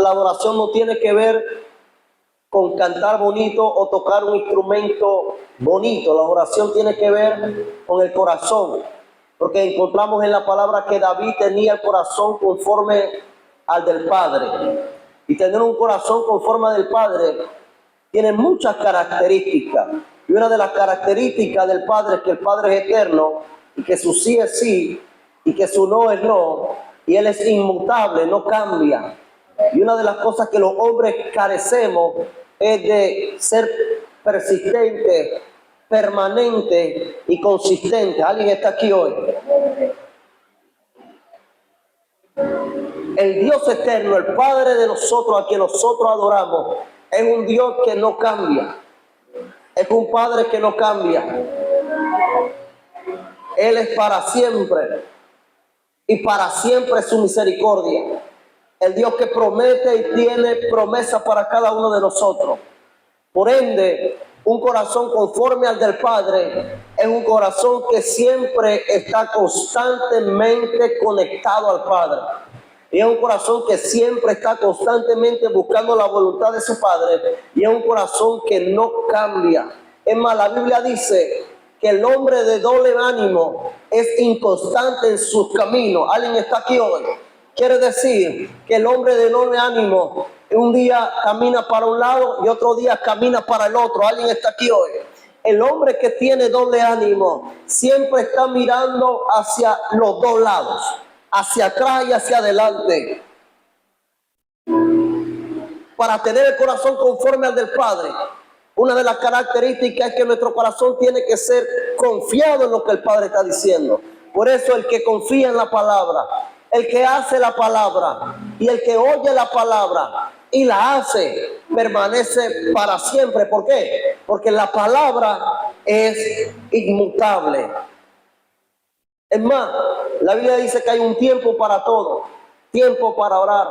la adoración no tiene que ver con cantar bonito o tocar un instrumento bonito. La adoración tiene que ver con el corazón, porque encontramos en la palabra que David tenía el corazón conforme al del Padre. Y tener un corazón conforme al del Padre tiene muchas características. Y una de las características del Padre es que el Padre es eterno y que su sí es sí y que su no es no. Y Él es inmutable, no cambia. Y una de las cosas que los hombres carecemos es de ser persistente, permanente y consistente. ¿Alguien está aquí hoy? El Dios eterno, el Padre de nosotros, a quien nosotros adoramos, es un Dios que no cambia. Es un Padre que no cambia. Él es para siempre. Y para siempre es su misericordia. El Dios que promete y tiene promesas para cada uno de nosotros. Por ende, un corazón conforme al del Padre es un corazón que siempre está constantemente conectado al Padre. Y es un corazón que siempre está constantemente buscando la voluntad de su Padre. Y es un corazón que no cambia. Es más, la Biblia dice que el hombre de doble ánimo es inconstante en sus caminos. ¿Alguien está aquí hoy? Quiere decir que el hombre de doble ánimo un día camina para un lado y otro día camina para el otro. ¿Alguien está aquí hoy? El hombre que tiene doble ánimo siempre está mirando hacia los dos lados, hacia atrás y hacia adelante. Para tener el corazón conforme al del Padre, una de las características es que nuestro corazón tiene que ser confiado en lo que el Padre está diciendo. Por eso el que confía en la palabra, el que hace la palabra y el que oye la palabra y la hace, permanece para siempre. ¿Por qué? Porque la palabra es inmutable. Es más, la Biblia dice que hay un tiempo para todo. Tiempo para orar,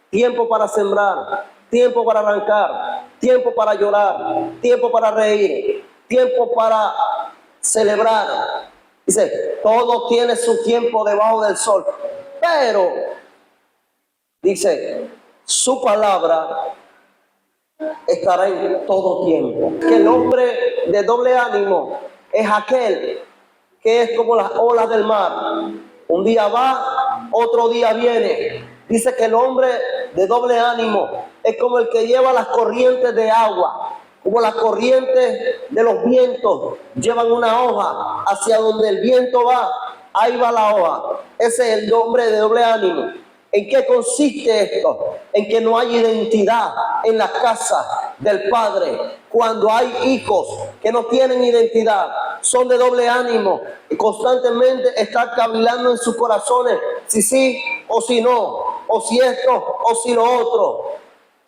tiempo para sembrar, tiempo para arrancar, tiempo para llorar, tiempo para reír, tiempo para celebrar. Dice, todo tiene su tiempo debajo del sol. Pero, dice, su palabra estará en todo tiempo. Que el hombre de doble ánimo es aquel que es como las olas del mar. Un día va, otro día viene. Dice que el hombre de doble ánimo es como el que lleva las corrientes de agua, como las corrientes de los vientos llevan una hoja hacia donde el viento va, ahí va la hoja. Ese es el hombre de doble ánimo. ¿En qué consiste esto? En que no hay identidad en la casa del Padre. Cuando hay hijos que no tienen identidad, son de doble ánimo y constantemente están cavilando en sus corazones si sí o si no, o si esto o si lo otro.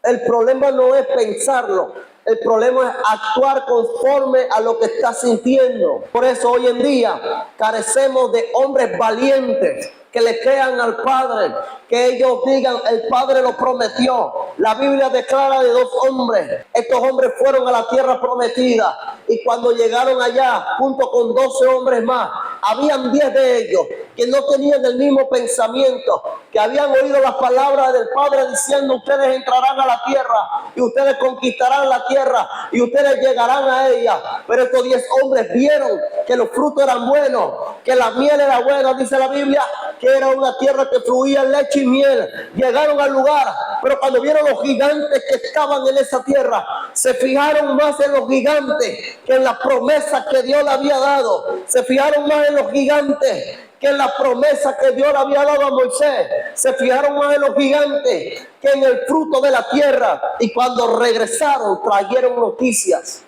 El problema no es pensarlo, el problema es actuar conforme a lo que está sintiendo. Por eso hoy en día carecemos de hombres valientes que le crean al Padre, que ellos digan, el Padre lo prometió. La Biblia declara de dos hombres. Estos hombres fueron a la tierra prometida y cuando llegaron allá, junto con 12 hombres más, habían 10 de ellos que no tenían el mismo pensamiento, que habían oído las palabras del Padre diciendo, ustedes entrarán a la tierra y ustedes conquistarán la tierra y ustedes llegarán a ella. Pero estos 10 hombres vieron que los frutos eran buenos, que la miel era buena, dice la Biblia, que era una tierra que fluía leche y miel. Llegaron al lugar, pero cuando vieron los gigantes que estaban en esa tierra, se fijaron más en los gigantes que en la promesa que Dios le había dado. Se fijaron más en los gigantes que en la promesa que Dios le había dado a Moisés. Se fijaron más en los gigantes que en el fruto de la tierra. Y cuando regresaron, trajeron noticias.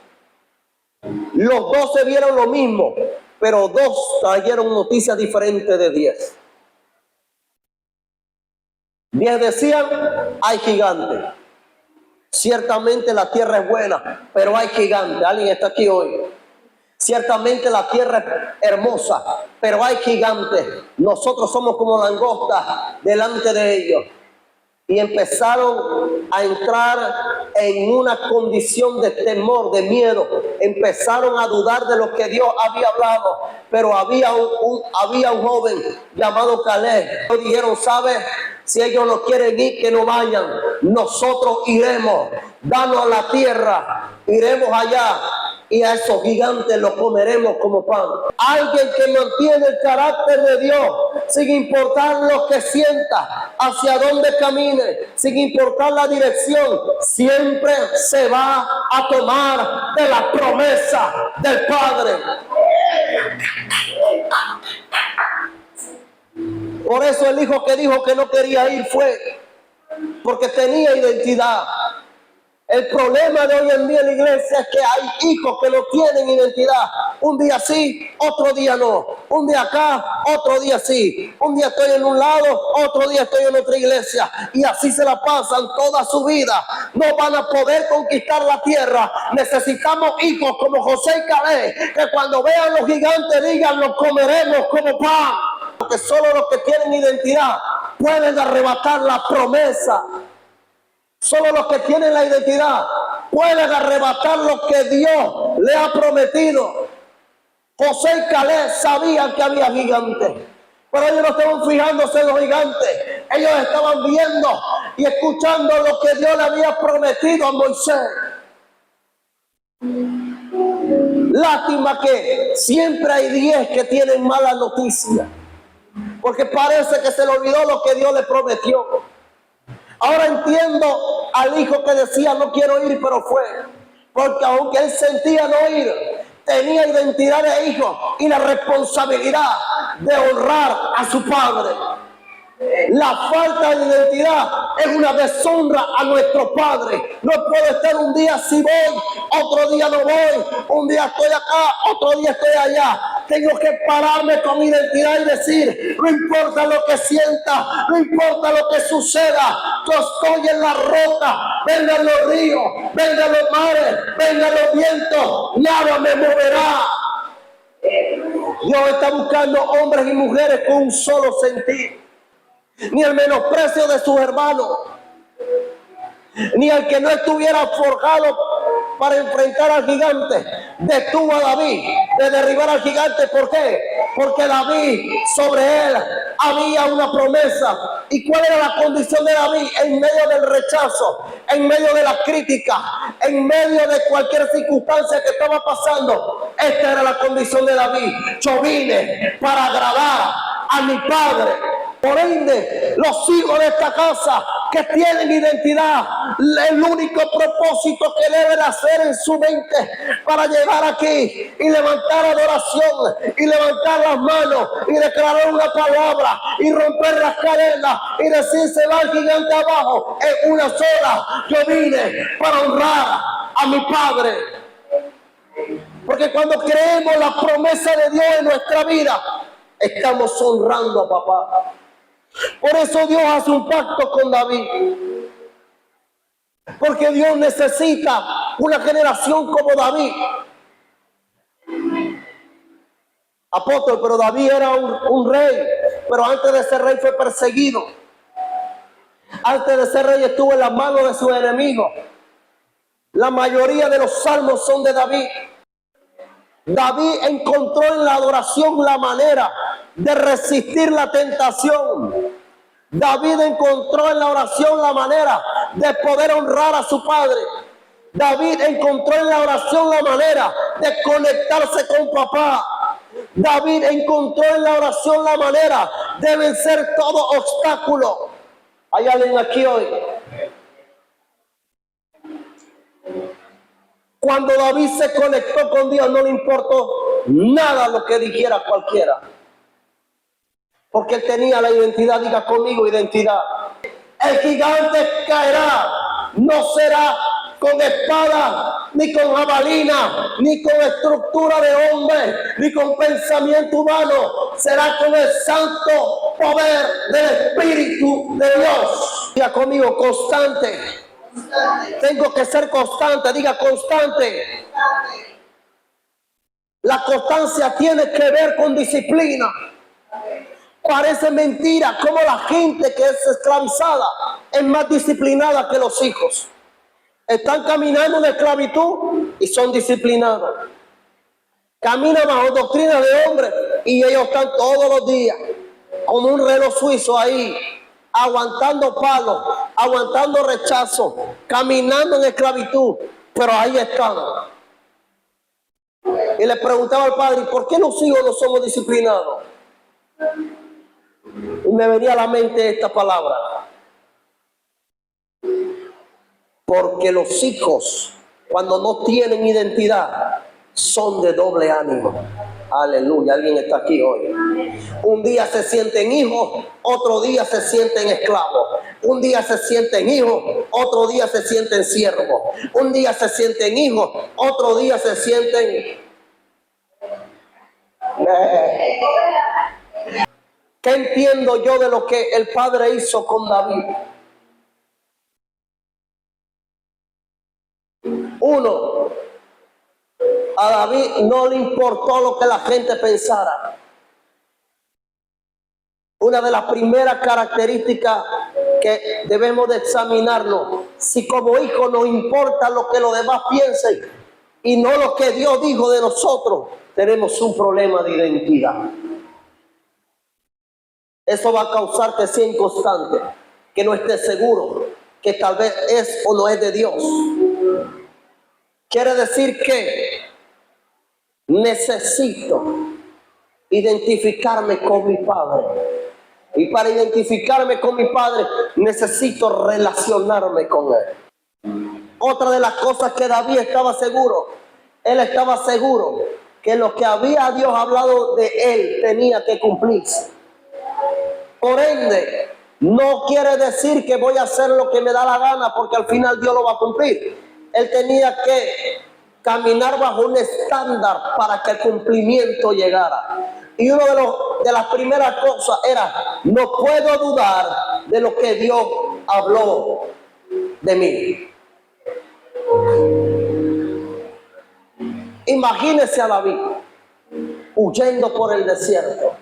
Los 12 vieron lo mismo, pero 2 trajeron noticias diferentes de 10. 10 decían, hay gigantes. Ciertamente la tierra es buena, pero hay gigantes. ¿Alguien está aquí hoy? Ciertamente la tierra es hermosa, pero hay gigantes. Nosotros somos como langostas delante de ellos. Y empezaron a entrar en una condición de temor, de miedo. Empezaron a dudar de lo que Dios había hablado. Pero había un joven llamado Caleb. Dijeron, ¿sabes? Si ellos no quieren ir, que no vayan. nosotros iremos, danos la tierra, iremos allá y a esos gigantes los comeremos como pan. Alguien que mantiene el carácter de Dios, sin importar lo que sienta, hacia dónde camine, sin importar la dirección, siempre se va a tomar de la promesa del Padre. Por eso el hijo que dijo que no quería ir fue, porque tenía identidad. El problema de hoy en día en la iglesia es que hay hijos que no tienen identidad. Un día sí, otro día no. Un día acá, otro día sí. Un día estoy en un lado, otro día estoy en otra iglesia. Y así se la pasan toda su vida. No van a poder conquistar la tierra. Necesitamos hijos como José y Caleb, que cuando vean los gigantes digan, los comeremos como pan. Porque solo los que tienen identidad pueden arrebatar la promesa. Solo los que tienen la identidad pueden arrebatar lo que Dios le ha prometido. José y Caleb sabían que había gigantes, pero ellos no estaban fijándose en los gigantes. Ellos estaban viendo y escuchando lo que Dios le había prometido a Moisés. Lástima que siempre hay 10 que tienen malas noticias, porque parece que se le olvidó lo que Dios le prometió. Ahora entiendo al hijo que decía no quiero ir, pero fue. Porque aunque él sentía no ir, tenía identidad de hijo y la responsabilidad de honrar a su padre. La falta de identidad es una deshonra a nuestro Padre. No puedo estar un día si voy, otro día no voy, un día estoy acá, otro día estoy allá. Tengo que pararme con mi identidad y decir, no importa lo que sienta, no importa lo que suceda, yo estoy en la roca, vengan los ríos, vengan los mares, vengan los vientos, nada me moverá. Dios está buscando hombres y mujeres con un solo sentir. Ni el menosprecio de sus hermanos, ni el que no estuviera forjado para enfrentar al gigante, detuvo a David de derribar al gigante. ¿Por qué? Porque David, sobre él había una promesa. ¿Y cuál era la condición de David? En medio del rechazo, en medio de la crítica, en medio de cualquier circunstancia que estaba pasando, esta era la condición de David: yo vine para agradar a mi padre. Por ende, los hijos de esta casa que tienen identidad, el único propósito que deben hacer en su mente para llegar aquí y levantar adoración y levantar las manos y declarar una palabra y romper las cadenas y decir se va el gigante abajo, es una sola: yo vine para honrar a mi padre. Porque cuando creemos la promesa de Dios en nuestra vida, estamos honrando a papá. Por eso Dios hace un pacto con David, porque Dios necesita una generación como David. Apóstol, pero David era un rey, pero antes de ser rey fue perseguido. Antes de ser rey estuvo en las manos de sus enemigos. La mayoría de los salmos son de David. David encontró en la adoración la manera de resistir la tentación. David encontró en la oración la manera de poder honrar a su padre. David encontró en la oración la manera de conectarse con papá. David encontró en la oración la manera de vencer todo obstáculo. ¿Hay alguien aquí hoy? Cuando David se conectó con Dios, no le importó nada lo que dijera cualquiera, porque él tenía la identidad. Diga conmigo: identidad. El gigante caerá, no será con espada, ni con jabalina, ni con estructura de hombre, ni con pensamiento humano. Será con el santo poder del Espíritu de Dios. Diga conmigo: constante. Tengo que ser constante. Diga constante. La constancia tiene que ver con disciplina. Parece mentira cómo la gente que es esclavizada es más disciplinada que los hijos. Están caminando en esclavitud y son disciplinados. Caminan bajo doctrina de hombres y ellos están todos los días como un reloj suizo ahí, aguantando palos, aguantando rechazo, caminando en esclavitud, pero ahí están. Y le preguntaba al padre, ¿por qué los hijos no somos disciplinados? Y me venía a la mente esta palabra. Porque los hijos, cuando no tienen identidad, son de doble ánimo. Aleluya, alguien está aquí hoy. Un día se sienten hijos, otro día se sienten esclavos. Un día se sienten hijos, otro día se sienten siervos. Un día se sienten hijos, otro día se sienten... ¿Qué entiendo yo de lo que el Padre hizo con David? Uno, a David no le importó lo que la gente pensara. Una de las primeras características que debemos de examinarnos, si como hijos nos importa lo que los demás piensen y no lo que Dios dijo de nosotros, tenemos un problema de identidad. Eso va a causar que sea inconstante, que no estés seguro, que tal vez es o no es de Dios. Quiere decir que necesito identificarme con mi Padre. Y para identificarme con mi Padre, necesito relacionarme con Él. Otra de las cosas que David estaba seguro, él estaba seguro que lo que había Dios hablado de él tenía que cumplirse. Por ende, no quiere decir que voy a hacer lo que me da la gana porque al final Dios lo va a cumplir. Él tenía que caminar bajo un estándar para que el cumplimiento llegara. Y una de las primeras cosas era, no puedo dudar de lo que Dios habló de mí. Imagínese a David huyendo por el desierto.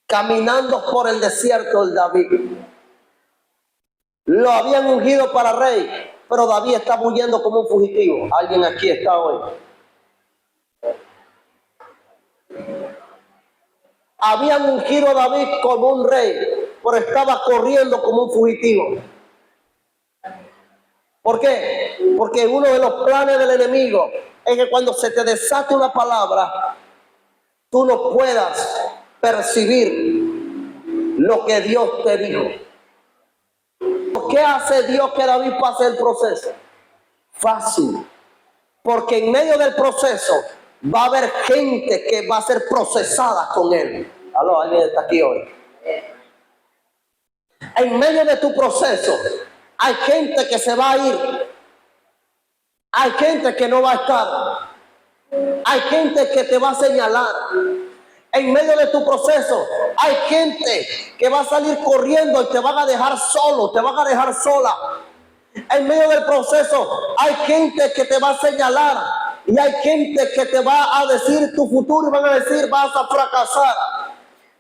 Caminando por el desierto el David. Lo habían ungido para rey, pero David estaba huyendo como un fugitivo. Alguien aquí está hoy. Habían ungido a David como un rey, pero estaba corriendo como un fugitivo. ¿Por qué? Porque uno de los planes del enemigo es que cuando se te desate una palabra, tú no puedas percibir lo que Dios te dijo. ¿Qué hace Dios que David pase el proceso? Fácil. Porque en medio del proceso va a haber gente que va a ser procesada con él. Aló, alguien está aquí hoy. En medio de tu proceso hay gente que se va a ir. Hay gente que no va a estar. Hay gente que te va a señalar. En medio de tu proceso hay gente que va a salir corriendo y te van a dejar solo, te van a dejar sola. En medio del proceso hay gente que te va a señalar y hay gente que te va a decir tu futuro y van a decir vas a fracasar.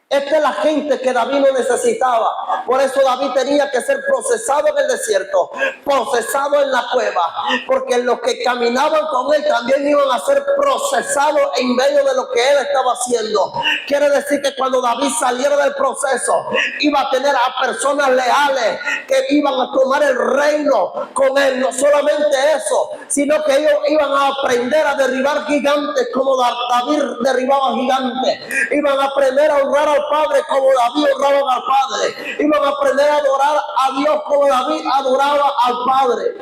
Esta es la gente que David no necesitaba. Por eso David tenía que ser procesado en el desierto, procesado en la cueva, porque los que caminaban con él también iban a ser procesados en medio de lo que él estaba haciendo. Quiere decir que cuando David saliera del proceso, iba a tener a personas leales que iban a tomar el reino con él. No solamente eso, sino que ellos iban a aprender a derribar gigantes como David derribaba gigantes. Iban a aprender a honrar al Padre como David honraba al Padre. Iban a aprender a adorar a Dios como David adoraba al Padre.